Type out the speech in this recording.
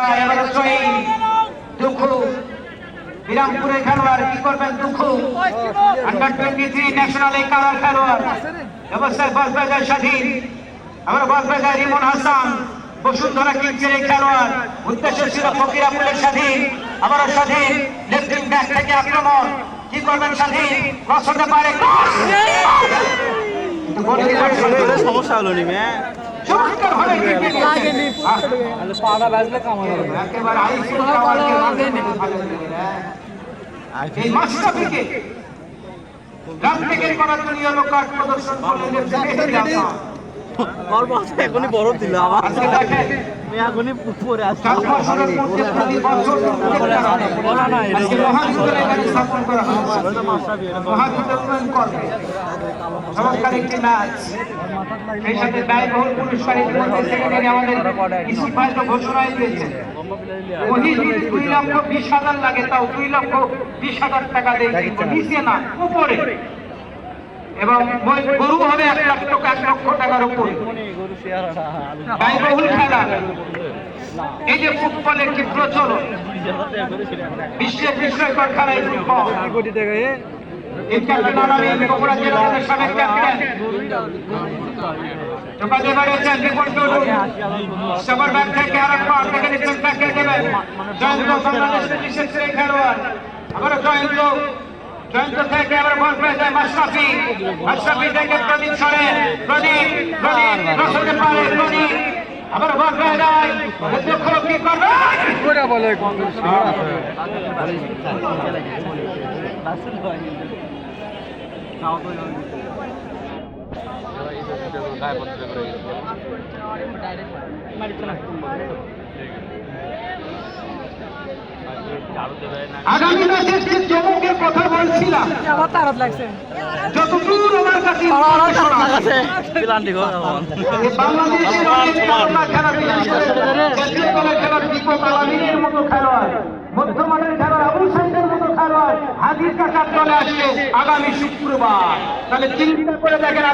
যায় এবারে জয়ীন দুঃখু বিরামপুরের খেলোয়াড় কি করবেন দুঃখু আন্ডার 23 ন্যাশনাল এই কালার খেলোয়াড় ব্যবস্থায় বসবাজার স্বাধীন আবার বসবাজার রিমন হাসান বসুন্ধরা কিংসের এই খেলোয়াড় উদ্দেশ্য ছিল ফকিরাপুরের স্বাধীন আবারও স্বাধীন লেফটিং ব্যাক থেকে আক্রমণ কি করবেন স্বাধীন ক্রস হতে পারে সমস্যা হলো নি ম্যা চমৎকার ভাবে লাগেনি পাড়া বাজলে কামানো একেবারে আইসি খাওয়ারকে এই মাশরাফিকে রাত থেকে করার জন্য লোকার প্রদর্শন করলেন আমার বস এখনই বরফ দিল আমার আজকে দেখেন আমি এখনই পরে আসছি চার বছরের মধ্যে প্রতি বছর আজকে মহাবিদ্যালয় এখানে স্থাপন করা হয়েছে মহাবিদ্যালয় উন্নয়ন করবে চমৎকার একটি ম্যাচ সেই সাথে ব্যয়বহুল পুরস্কার ইতিমধ্যে সেকেন্ডারি আমাদের ইসুফ ভাই তো ঘোষণাই দিয়েছেন ওই যদি 2,20,000 লাগে তাও 2,20,000 টাকা দেয় কিন্তু নিচে না উপরে এবং গরু হবে 1 লক্ষ টাকার উপরে ব্যয়বহুল খেলা এই যে ফুটবলের যে প্রচলন বিশ্বের বিস্ময়কর খেলা এই ফুটবল এই ক্যাপ্টেন আনামিন বগুড়া জেলা দলের সাবেক ক্যাপ্টেন টোকাতে বাড়িয়েছেন রিপোর্ট করুন সবার ব্যাট থেকে আরেকবার থেকে নিচ্ছেন ব্যাকে দেবেন জয়ন্ত বাংলাদেশের বিশেষ খেলোয়াড় আবার জয়ন্ত থেকে আবার বল পেয়ে যায় মাশরাফি থেকে প্রদীপ সরেন প্রদীপ রসতে পারে প্রদীপ আবার বল পেয়ে যায় দুঃখ কি করবে বলে আগামী ম্যাচের যে চমকের কথা বলছিলাম আমার তারাত লাগছে যতদূর আমার কাছে বাংলাদেশের অনেক খেলা বিশেষ করে জাতীয় দলের খেলার দীপক আলামিনের মতো খেলোয়াড় মধ্যমানের খেলোয়াড় আবু সাইদের মতো খেলোয়াড় হাজির কাকার দলে আসছে আগামী শুক্রবার তাহলে চিন্তা করে দেখেন